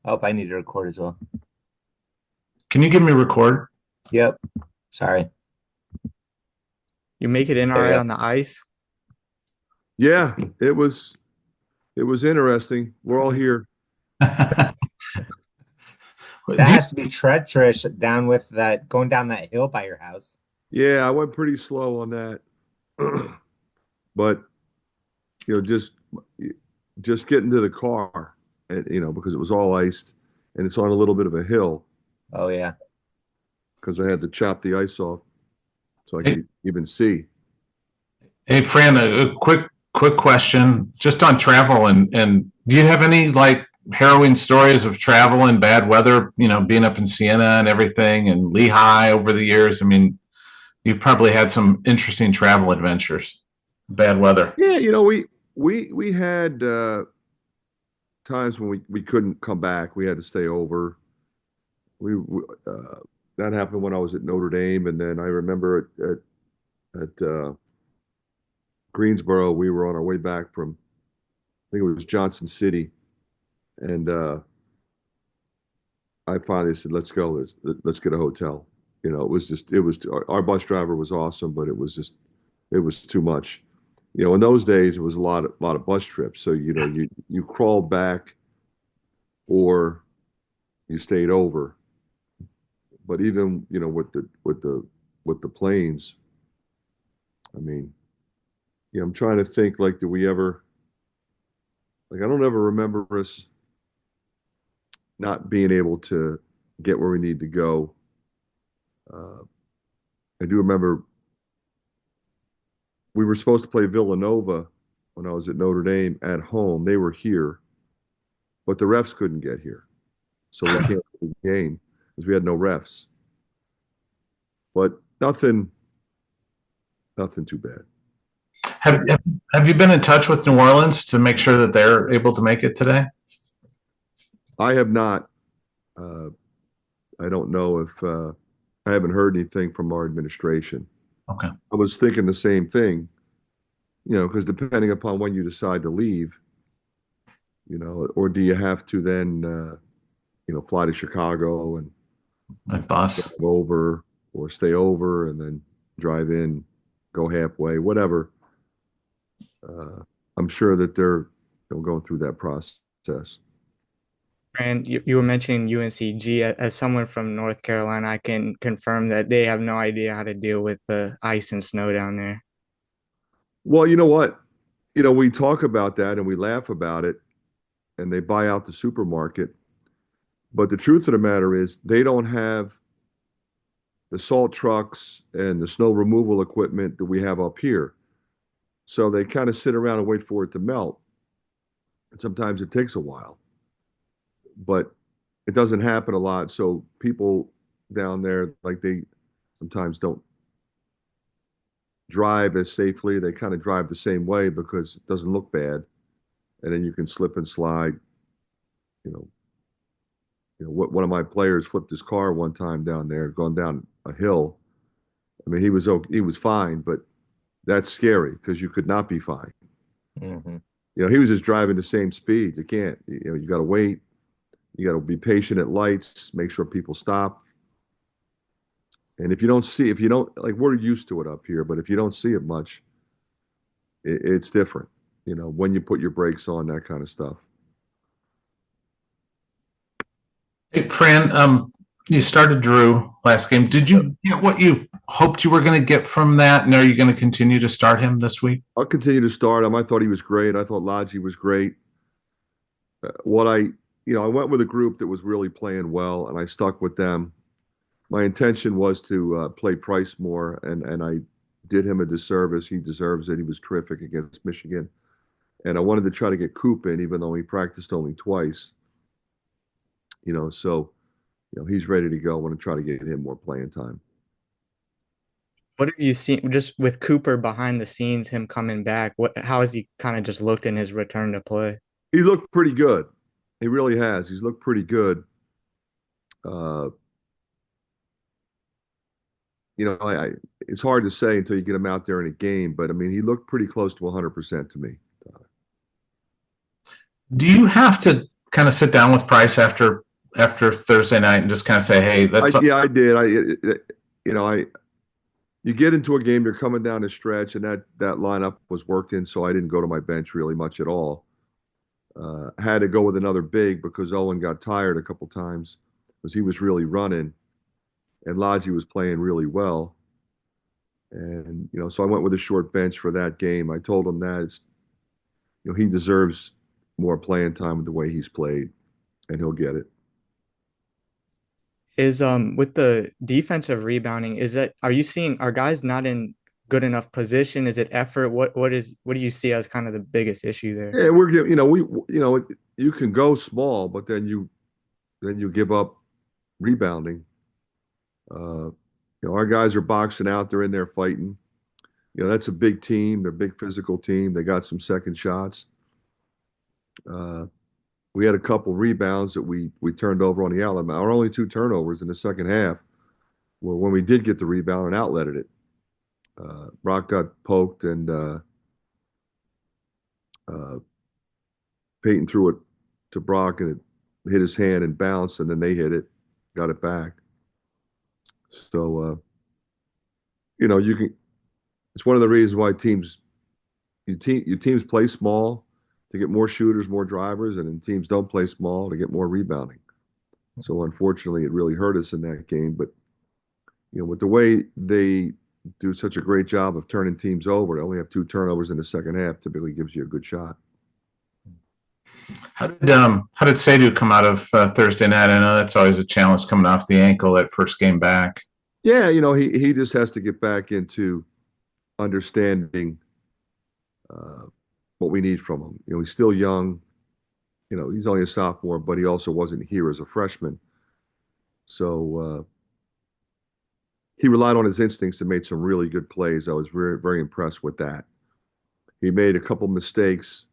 Oh, I need to record as well. Can you give me record? Yep. Sorry. You make it in all There right you on the ice? Yeah, it was interesting. We're all here. go. That Do you, has to be treacherous down with that going down that hill by your house. Yeah, I went pretty slow on that. But just getting to the car and because it was all iced and it's on a little bit of a hill Oh yeah. because I had to chop the ice off so I hey, could even see. hey, Fran, a quick question just on travel and do you have any like harrowing stories of travel in bad weather, being up in Siena and everything and Lehigh over the years? I mean, you've probably had some interesting travel adventures, bad weather. Yeah, we had times when we couldn't come back. We had to stay over. We that happened when I was at Notre Dame, and then I remember at Greensboro, we were on our way back from, I think it was Johnson City, and I finally said, "Let's go. Let's get a hotel." Our bus driver was awesome, but it was too much. In those days, it was a lot of bus trips. So you crawled back or you stayed over. But even with the planes, I mean, I'm trying to think, like, do we ever, like, I don't ever remember us not being able to get where we need to go. Uh, I do remember we were supposed to play Villanova when I was at Notre Dame at home. They were here, but the refs couldn't get here, so we canceled the game because we had no refs. But nothing too bad. Have, have you been in touch with New Orleans to make sure that they're able to make it today? I have not. Uh, I don't know if I haven't heard anything from our administration. Okay. I was thinking the same thing, because depending upon when you decide to leave, or do you have to then, fly to Chicago and My boss. go over, or stay over and then drive in, go halfway, whatever. Uh, I'm sure that they're going through that process. And you were mentioning UNCG. As someone from North Carolina, I can confirm that they have no idea how to deal with the ice and snow down there. Well, you know what? We talk about that and we laugh about it, and they buy out the supermarket. But the truth of the matter is, they don't have the salt trucks and the snow removal equipment that we have up here. So they kind of sit around and wait for it to melt. And sometimes it takes a while, but it doesn't happen a lot. So people down there, like, they sometimes don't drive as safely. They kind of drive the same way because it doesn't look bad. And then you can slip and slide. You know, one of my players flipped his car one time down there, going down a hill. I mean, he was fine, but that's scary because you could not be fine. Hmm. He was just driving the same speed. You can't. You got to wait. You got to be patient at lights. Make sure people stop. And if you don't, like, we're used to it up here, but if you don't see it much, it's different. When you put your brakes on, that kind of stuff. Hey, Fran, you started Drew last game. Did you get what you hoped you were going to get from that? And are you going to continue to start him this week? I'll continue to start him. I thought he was great. I thought Lodgy was great. I went with a group that was really playing well, and I stuck with them. My intention was to play Price more, and I did him a disservice. He deserves it. He was terrific against Michigan, and I wanted to try to get Coop in, even though he practiced only twice. So he's ready to go. I want to try to get him more playing time. What have you seen just with Cooper behind the scenes, him coming back? How has he kind of just looked in his return to play? He looked pretty good. He really has. He's looked pretty good. Uh, it's hard to say until you get him out there in a game, but I mean, he looked pretty close to 100% to me. Do you have to kind of sit down with Price after Thursday night and just kind of say, hey, that's Yeah, I did. You get into a game, you're coming down the stretch, and that lineup was worked in, so I didn't go to my bench really much at all. Had to go with another big because Owen got tired a couple times because he was really running, and Lodgy was playing really well. And so I went with a short bench for that game. I told him that he deserves more playing time with the way he's played, and he'll get it. Is with the defensive rebounding, are you seeing, are guys not in good enough position? Is it effort? What do you see as kind of the biggest issue there? Yeah, we're giving, you can go small, but then you give up rebounding. Our guys are boxing out, they're in there fighting. That's a big team, they're a big physical team. They got some second shots. We had a couple rebounds that we turned over on the outlet. Our only 2 turnovers in the second half were when we did get the rebound and outletted it. Brock got poked and Peyton threw it to Brock and it hit his hand and bounced, and then they hit it, got it back. So, you can. It's one of the reasons why your teams play small to get more shooters, more drivers, and then teams don't play small to get more rebounding. So unfortunately, it really hurt us in that game. But with the way they do such a great job of turning teams over, they only have 2 turnovers in the second half. Typically, gives you a good shot. How did Sadhu come out of Thursday night? I know that's always a challenge coming off the ankle that first game back. Yeah, he just has to get back into understanding what we need from him. He's still young. He's only a sophomore, but he also wasn't here as a freshman. So he relied on his instincts and made some really good plays. I was very, very impressed with that. He made a couple mistakes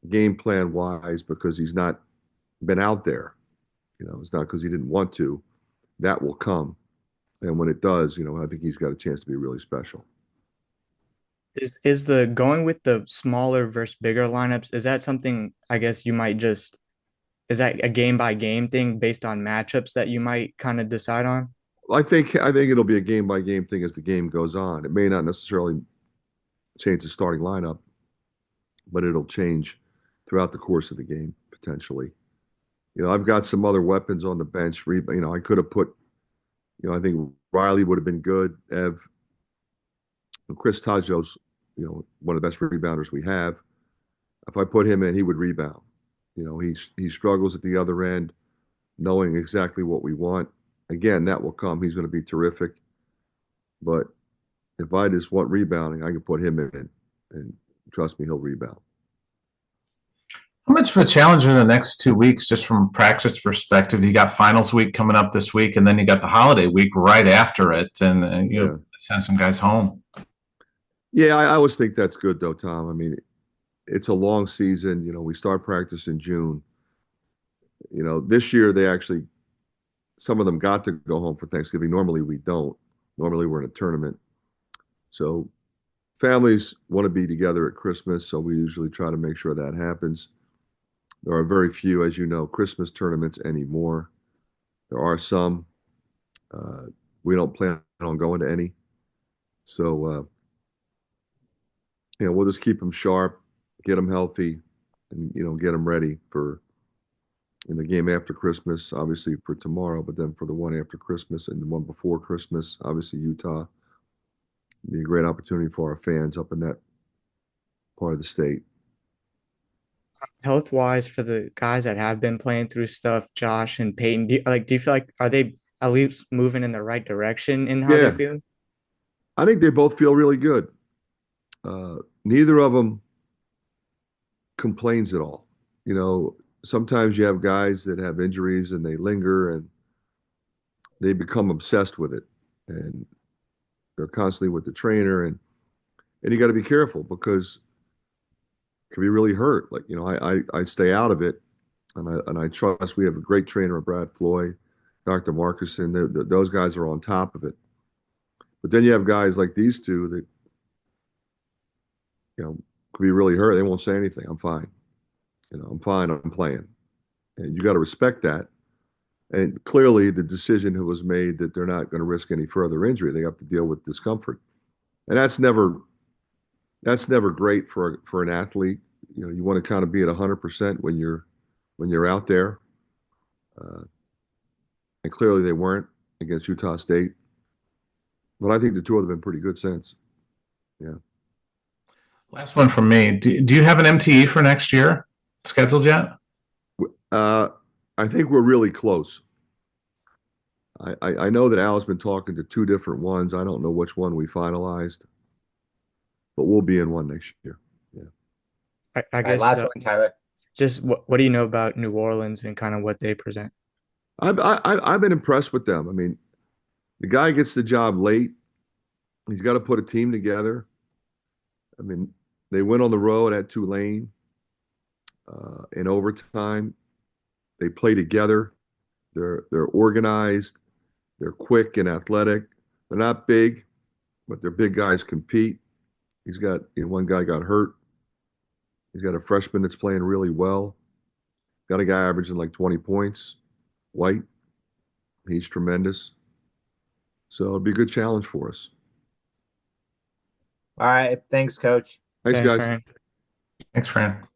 game plan wise because he's not been out there. It's not because he didn't want to. That will come. And when it does, I think he's got a chance to be really special. Is the going with the smaller versus bigger lineups, is that something, I guess, is that a game by game thing based on matchups that you might kind of decide on? I think it'll be a game by game thing as the game goes on. It may not necessarily change the starting lineup, but it'll change throughout the course of the game potentially. I've got some other weapons on the bench. I could have put, I think Riley would have been good. Ev, and Chris Tajo's, one of the best rebounders we have. If I put him in, he would rebound. He struggles at the other end, knowing exactly what we want. Again, that will come. He's going to be terrific. But if I just want rebounding, I can put him in, and trust me, he'll rebound. How much of a challenge in the next 2 weeks, just from a practice perspective? You got finals week coming up this week, and then you got the holiday week right after it, and send some guys home. Yeah, I always think that's good, though, Tom. I mean, it's a long season. We start practice in June. This year some of them got to go home for Thanksgiving. Normally we don't. Normally we're in a tournament. So families want to be together at Christmas, so we usually try to make sure that happens. There are very few, as you know, Christmas tournaments anymore. There are some. We don't plan on going to any. So, we'll just keep them sharp, get them healthy, and, get them ready for in the game after Christmas, obviously for tomorrow, but then for the one after Christmas and the one before Christmas, obviously Utah. Be a great opportunity for our fans up in that part of the state. Health wise, for the guys that have been playing through stuff, Josh and Peyton, do you feel like, are they at least moving in the right direction in how they're feeling? I think they both feel really good. Neither of them complains at all. Sometimes you have guys that have injuries and they linger and they become obsessed with it, and they're constantly with the trainer, and you got to be careful because it can be really hurt. Like, I stay out of it, and I trust we have a great trainer, Brad Floyd, Dr. Marcuson. Those guys are on top of it. But then you have guys like these two that, could be really hurt. They won't say anything. I'm fine. I'm fine. I'm playing. And you got to respect that. And clearly, the decision was made that they're not going to risk any further injury. They have to deal with discomfort, and that's never great for an athlete. You know, you want to kind of be at 100% when you're out there. And clearly, they weren't against Utah State. But I think the two of them have been pretty good since. Yeah. Last one from me. Do you have an MTE for next year scheduled yet? I think we're really close. I know that Al's been talking to two different ones. I don't know which one we finalized, but we'll be in one next year. Yeah. I All right, guess last one, Tyler. just what do you know about New Orleans and kind of what they present? I've been impressed with them. I mean, the guy gets the job late. He's got to put a team together. I mean, they went on the road at Tulane in overtime. They play together. They're organized. They're quick and athletic. They're not big, but their big guys compete. He's got one guy got hurt. He's got a freshman that's playing really well. Got a guy averaging like 20 points. White. He's tremendous. So it'll be a good challenge for us. All right. Thanks, Coach. Thanks, Thanks, guys. Fran. Thanks, Fran.